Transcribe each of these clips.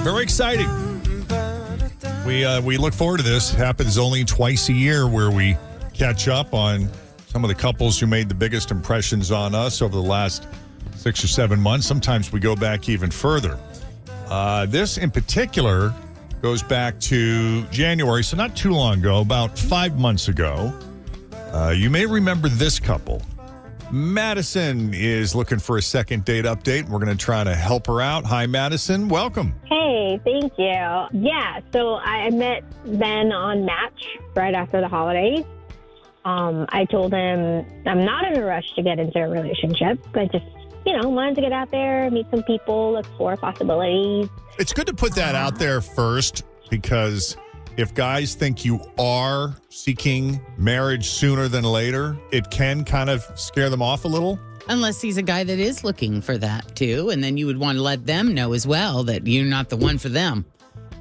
Very exciting. We look forward to this. It happens only twice a year where we catch up on some of the couples who made the biggest impressions on us over the last 6 or 7 months. Sometimes we go back even further. This in particular goes back to January, so not too long ago, about 5 months ago. You may remember this couple. Madison is looking for a second date update. We're going to try to help her out. Hi, Madison. Welcome. Hey, thank you. Yeah, so I met Ben on Match right after the holidays. I told him I'm not in a rush to get into a relationship, but just, wanted to get out there, meet some people, look for possibilities. It's good to put that out there first, because if guys think you are seeking marriage sooner than later, it can kind of scare them off a little. Unless he's a guy that is looking for that, too. And then you would want to let them know as well that you're not the one for them.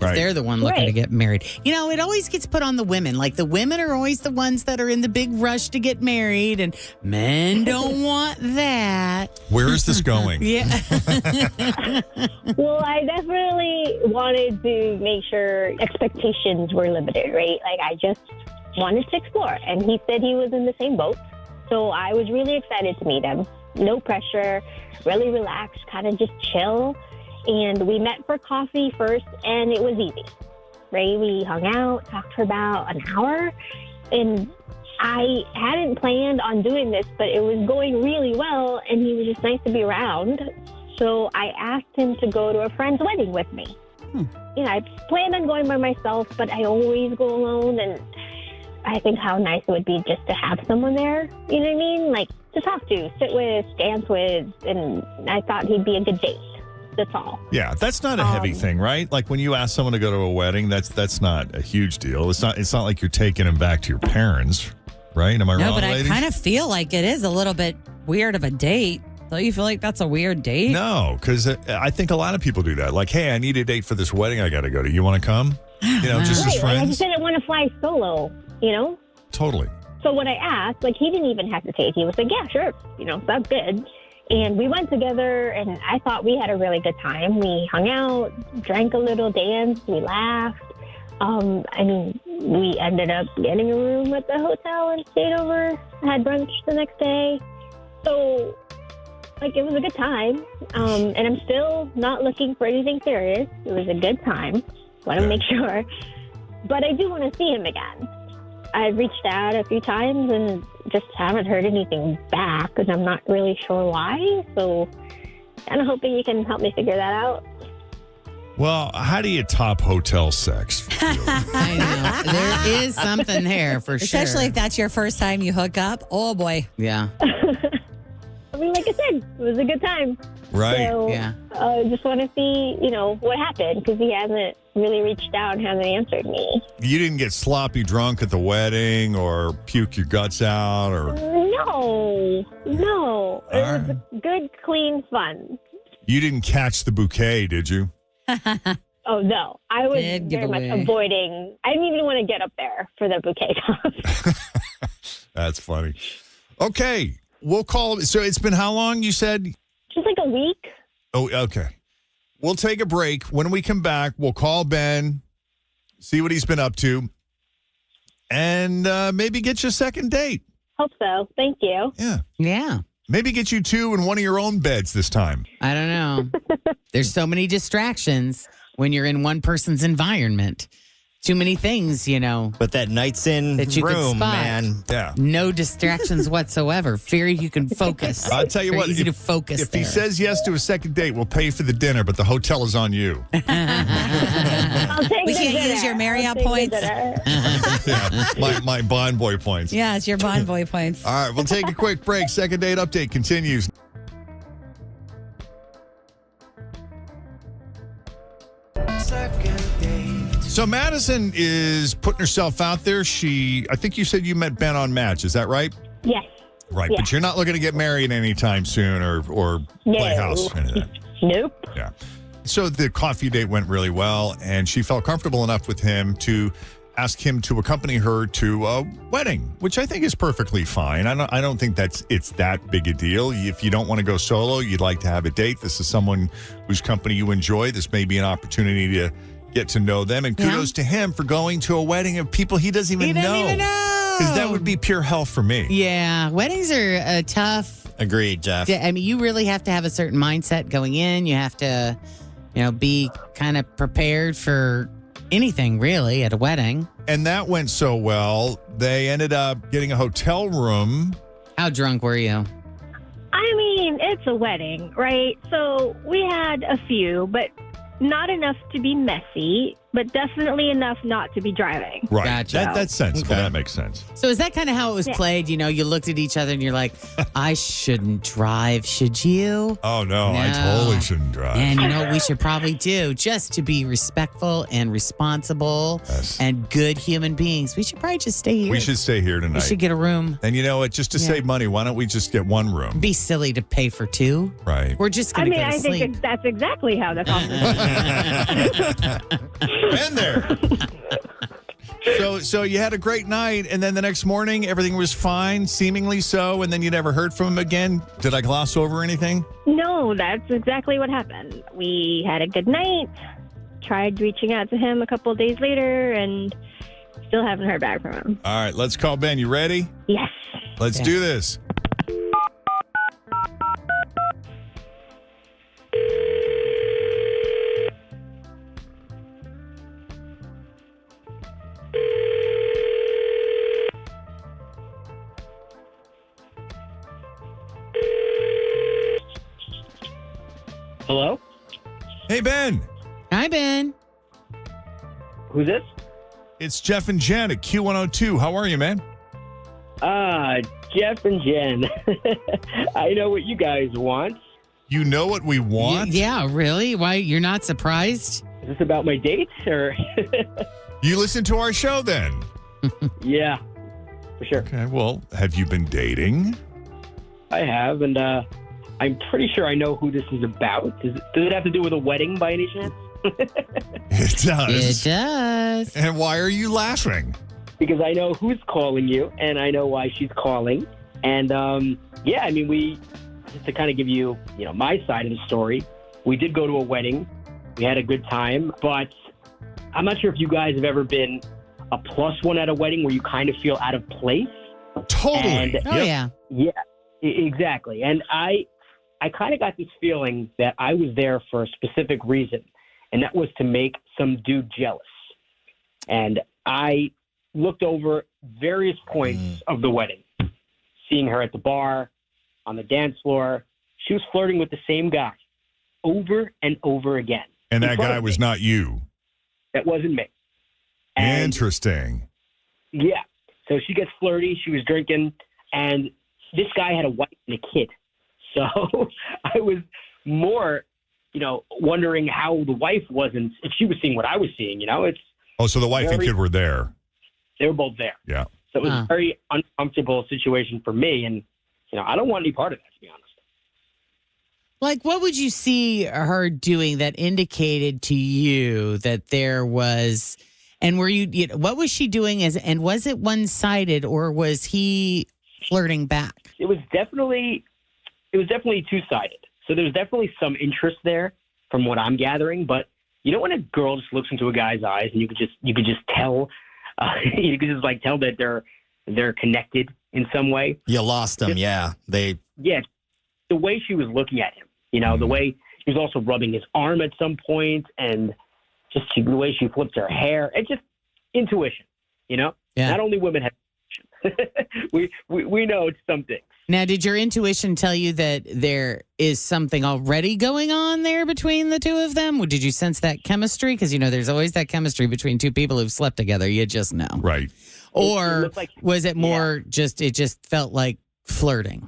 If they're the one looking to get married. It always gets put on the women. Like, the women are always the ones that are in the big rush to get married, and men don't want that. Where is this going? Yeah. Well, I definitely wanted to make sure expectations were limited, right? Like, I just wanted to explore. And he said he was in the same boat. So I was really excited to meet him. No pressure, really relaxed, kind of just chill. And we met for coffee first, and it was easy, right? We hung out, talked for about an hour, and I hadn't planned on doing this, but it was going really well, and he was just nice to be around. So I asked him to go to a friend's wedding with me. I planned on going by myself, but I always go alone, and I think how nice it would be just to have someone there, you know what I mean? Like, to talk to, sit with, dance with, and I thought he'd be a good date. That's all. Yeah, that's not a heavy thing, right? Like, when you ask someone to go to a wedding, that's not a huge deal. It's not like you're taking them back to your parents, right? Am I wrong, No, but ladies? I kind of feel like it is a little bit weird of a date. Don't you feel like that's a weird date? No, because I think a lot of people do that. Like, hey, I need a date for this wedding I got to go to. You want to come? Just as Right, like, I friends? just didn't want to fly solo, Totally. So when I asked, he didn't even hesitate. He was like, yeah, sure, sounds good. And we went together, and I thought we had a really good time. We hung out, drank a little, danced, we laughed. We ended up getting a room at the hotel and stayed over, had brunch the next day. So, it was a good time. And I'm still not looking for anything serious. It was a good time. Want to make sure. But I do want to see him again. I've reached out a few times and just haven't heard anything back, and I'm not really sure why. So kind of hoping you can help me figure that out. Well, how do you top hotel sex? I know. There is something there for sure. Especially if that's your first time you hook up. Oh, boy. Yeah. Like I said, it was a good time. Right. So I just want to see, what happened, because he hasn't really reached out and hasn't answered me. You didn't get sloppy drunk at the wedding or puke your guts out or... No. It was good, clean fun. You didn't catch the bouquet, did you? Oh, no. I was Good very much giveaway. avoiding. I didn't even want to get up there for the bouquet toss. That's funny. Okay. We'll call... So it's been how long, you said? Just like a week. Oh, okay. We'll take a break. When we come back, we'll call Ben, see what he's been up to, and maybe get you a second date. Hope so. Thank you. Yeah. Yeah. Maybe get you two in one of your own beds this time. I don't know. There's so many distractions when you're in one person's environment. Too many things, But that night's in that you could room, spot. man. Yeah. No distractions whatsoever. Fear you can focus. I'll tell you Very what. easy to focus if there. he says yes to a second date, we'll pay for the dinner, but the hotel is on you. I'll take We the can't dinner. use your Marriott I'll take the points. dinner. Yeah, my Bond Boy points. Yeah, it's your Bond Boy points. All right, we'll take a quick break. Second date update continues. So Madison is putting herself out there. I think you said you met Ben on Match. Is that right? Yes. Right, Yeah. but you're not looking to get married anytime soon or play house or anything. Nope. Yeah. So the coffee date went really well, and she felt comfortable enough with him to ask him to accompany her to a wedding, which I think is perfectly fine. I don't think it's that big a deal. If you don't want to go solo, you'd like to have a date. This is someone whose company you enjoy. This may be an opportunity to get to know them. And kudos to him for going to a wedding of people he doesn't even know. Because that would be pure hell for me. Yeah, weddings are tough. Agreed, Jeff. I mean, you really have to have a certain mindset going in. You have to, be kind of prepared for anything really at a wedding. And that went so well, they ended up getting a hotel room. How drunk were you? I mean, it's a wedding, right? So we had a few, but not enough to be messy, but definitely enough not to be driving. Right. Gotcha. That's sensible. Okay. That makes sense. So is that kind of how it was played? You looked at each other and you're like, I shouldn't drive, should you? Oh, no, I No. totally shouldn't drive. And you know what we should probably do just to be respectful and responsible and good human beings? We should probably just stay here. We should stay here tonight. We should get a room. And you know what? Just to save money, why don't we just get one room? Be silly to pay for two. Right. We're just I going to mean, go to I sleep. think that's exactly how the conversation. Been there. So you had a great night, and then the next morning everything was fine, seemingly so, and then you never heard from him again. Did I gloss over anything? No, that's exactly what happened. We had a good night, tried reaching out to him a couple of days later, and still haven't heard back from him. All right, let's call Ben. You ready? Yes. Let's do this. Hello? Hey, Ben. Hi, Ben. Who's this? It's Jeff and Jen at Q102. How are you, man? Jeff and Jen. I know what you guys want. You know what we want? Yeah, really? Why? You're not surprised? Is this about my dates or? You listen to our show then. Yeah, for sure. Okay, well, have you been dating? I have, and I'm pretty sure I know who this is about. Does it have to do with a wedding by any chance? It does. It does. And why are you laughing? Because I know who's calling you, and I know why she's calling. And yeah, I mean, just to kind of give you, my side of the story, we did go to a wedding. We had a good time, but I'm not sure if you guys have ever been a plus one at a wedding where you kind of feel out of place. Totally. And- Oh, yeah. Yeah, exactly. And I kind of got this feeling that I was there for a specific reason, and that was to make some dude jealous. And I looked over various points of the wedding, seeing her at the bar, on the dance floor. She was flirting with the same guy over and over again. And In that front guy of was me. not you. That wasn't me. And Interesting. yeah, so she gets flirty. She was drinking, and this guy had a wife and a kid. So I was more, wondering how the wife wasn't, if she was seeing what I was seeing, it's, Oh, so the wife and Very- kid were there. they were both there. Yeah. So it was Huh. a very uncomfortable situation for me. And, I don't want any part of that, to be honest. Like, what would you see her doing that indicated to you that there was, and were what was she doing and was it one-sided or was he flirting back? It was definitely two-sided. So there was definitely some interest there from what I'm gathering. But when a girl just looks into a guy's eyes and you could just tell, you could just tell that they're connected in some way. You lost them, yeah. Yeah, the way she was looking at him, the way she was also rubbing his arm at some point, and just the way she flipped her hair. It's just intuition, Yeah. Not only women have intuition. we know it's something. Now, did your intuition tell you that there is something already going on there between the two of them? Or did you sense that chemistry? Because, there's always that chemistry between two people who've slept together. You just know. Right. Or looked like- was it more it just felt like flirting?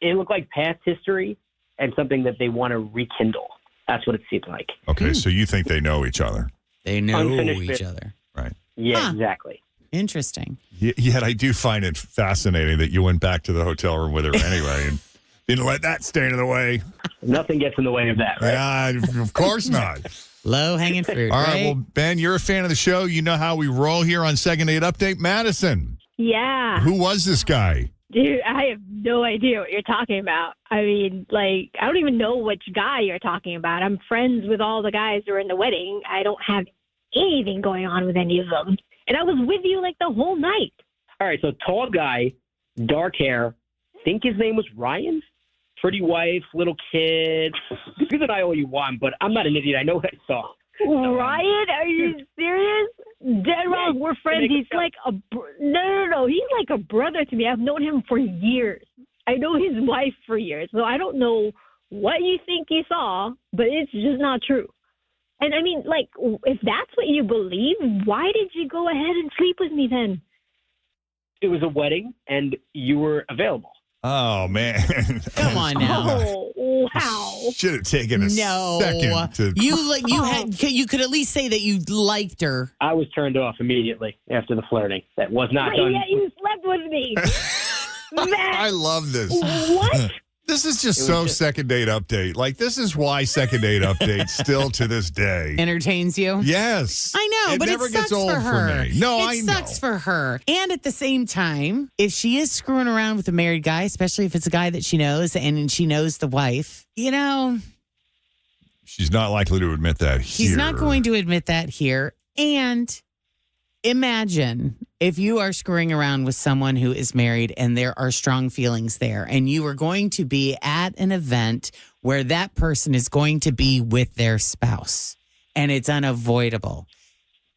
It looked like past history and something that they want to rekindle. That's what it seemed like. Okay, so you think they know each other. They know Unfinished each business. other. Right. Yeah, Huh. exactly. Interesting. Yet I do find it fascinating that you went back to the hotel room with her anyway and didn't let that stand in the way. Nothing gets in the way of that, right? Yeah, of course not. Low hanging fruit. All right. Well, Ben, you're a fan of the show. You know how we roll here on Second Date Update. Madison, Yeah. who was this guy? Dude, I have no idea what you're talking about. I mean, like, I don't even know which guy you're talking about. I'm friends with all the guys who were in the wedding. I don't have anything going on with any of them. And I was with you, like, the whole night. All right, so tall guy, dark hair. Think his name was Ryan. Pretty wife, little kid. Do that I all you want, but I'm not an idiot. I know what I saw. Ryan, are you serious? Dead wrong. We're friends. He's like a no. He's like a brother to me. I've known him for years. I know his wife for years. So I don't know what you think you saw, but it's just not true. And I mean, like, if that's what you believe, why did you go ahead and sleep with me then? It was a wedding, and you were available. Oh, man. Come on now. Oh, wow. Should have taken a second to. You could at least say that you liked her. I was turned off immediately after the flirting. That was not done. Yeah, you slept with me. I love this. What? This is just so Second Date Update. Like, this is why Second Date Update still to this day Entertains you? Yes. I know, but never it sucks gets old for her. me. No, I it know. sucks for her. And at the same time, if she is screwing around with a married guy, especially if it's a guy that she knows and she knows the wife, she's not likely to admit that here. She's not going to admit that here. And imagine if you are screwing around with someone who is married and there are strong feelings there, and you are going to be at an event where that person is going to be with their spouse and it's unavoidable.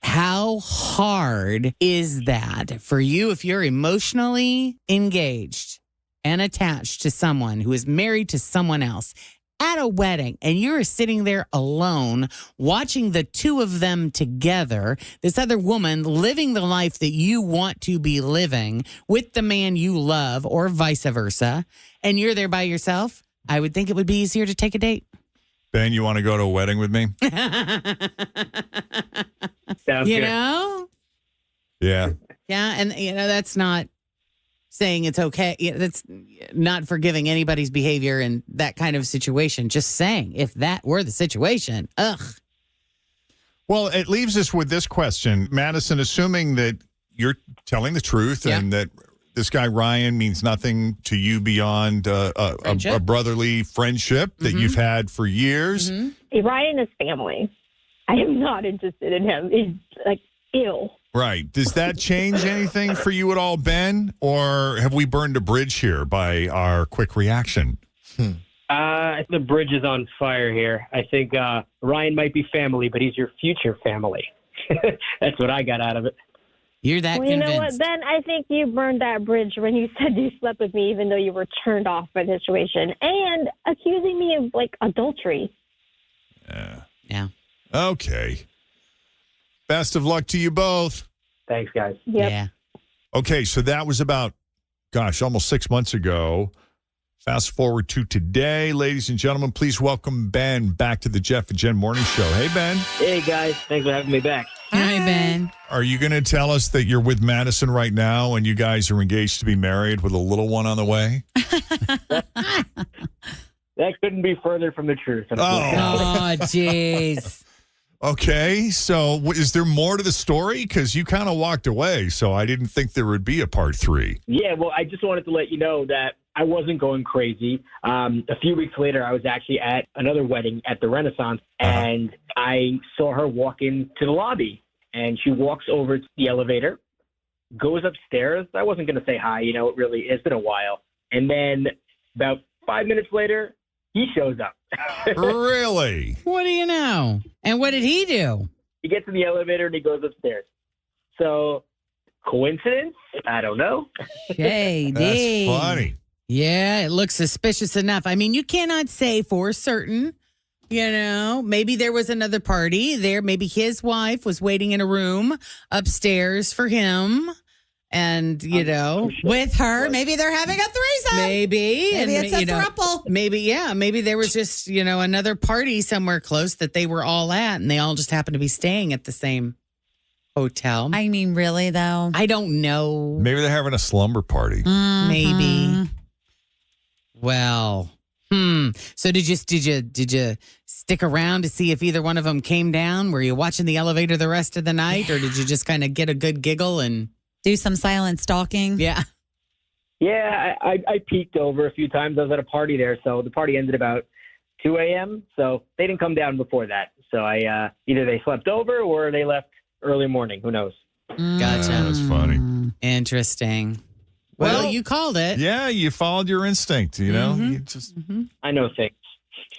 How hard is that for you if you're emotionally engaged and attached to someone who is married to someone else at a wedding and you're sitting there alone watching the two of them together, this other woman living the life that you want to be living with the man you love or vice versa, and you're there by yourself? I would think it would be easier to take a date. Ben, you want to go to a wedding with me? Sounds You good. know? Yeah. Yeah, and that's not saying it's okay. That's not forgiving anybody's behavior in that kind of situation. Just saying, if that were the situation, ugh. Well, it leaves us with this question. Madison, assuming that you're telling the truth and that this guy Ryan means nothing to you beyond a brotherly friendship that you've had for years. Ryan is family. I am not interested in him. He's like, ew. Right. Does that change anything for you at all, Ben? Or have we burned a bridge here by our quick reaction? The bridge is on fire here. I think Ryan might be family, but he's your future family. That's what I got out of it. You're that Well, you convinced. know what, Ben? I think you burned that bridge when you said you slept with me, even though you were turned off by the situation, and accusing me of like adultery. Yeah. Okay. Best of luck to you both. Thanks, guys. Yep. Yeah. Okay, so that was about, almost 6 months ago. Fast forward to today, ladies and gentlemen, please welcome Ben back to the Jeff and Jen Morning Show. Hey, Ben. Hey, guys. Thanks for having me back. Hi, Ben. Are you going to tell us that you're with Madison right now and you guys are engaged to be married with a little one on the way? That couldn't be further from the truth. Oh, jeez. Okay, so is there more to the story? Because you kind of walked away, so I didn't think there would be a part 3. Yeah, well, I just wanted to let you know that I wasn't going crazy. A few weeks later, I was actually at another wedding at the Renaissance, and I saw her walk into the lobby, and she walks over to the elevator, goes upstairs. I wasn't going to say hi, it's been a while. And then about 5 minutes later, he shows up. Really? What do you know? And what did he do? He gets in the elevator and he goes upstairs. So, coincidence? I don't know. JD. That's funny. Yeah, it looks suspicious enough. I mean, you cannot say for certain, maybe there was another party there. Maybe his wife was waiting in a room upstairs for him. And, With her, maybe they're having a threesome. maybe It's a throuple. Maybe there was just, another party somewhere close that they were all at and they all just happened to be staying at the same hotel. I mean, really, though? I don't know. Maybe they're having a slumber party. Maybe. Well, So did you stick around to see if either one of them came down? Were you watching the elevator the rest of the night, or did you just kind of get a good giggle and Do some silent stalking. yeah? Yeah, I peeked over a few times. I was at a party there, so the party ended about 2 a.m. So they didn't come down before that. So I either they slept over or they left early morning. Who knows? Gotcha. That was funny. Interesting. Well, you called it. Yeah, you followed your instinct, you know? You just I know things.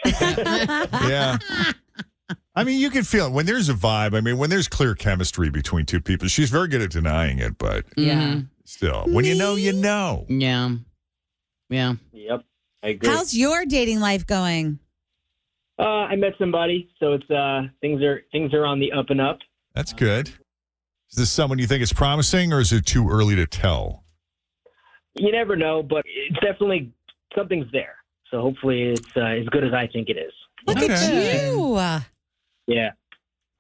yeah. I mean, you can feel it when there's a vibe. I mean, when there's clear chemistry between two people. She's very good at denying it, but Yeah. still, when you know, you know. Yeah. Yeah. Yep, I agree. How's your dating life going? I met somebody, so it's things are on the up and up. That's good. Is this someone you think is promising, or is it too early to tell? You never know, but it's definitely something's there. So hopefully it's as good as I think it is. Look Okay. at you. Yeah.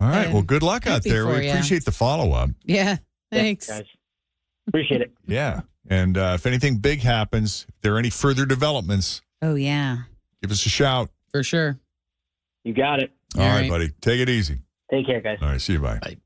All right. Well, good luck out Happy there. for We ya. appreciate the follow up. Yeah. Thanks. Guys. Appreciate it. Yeah. And if anything big happens, if there are any further developments, Oh, yeah. give us a shout. For sure. You got it. All All right, right. buddy. Take it easy. Take care, guys. All right. See you. Bye. Bye.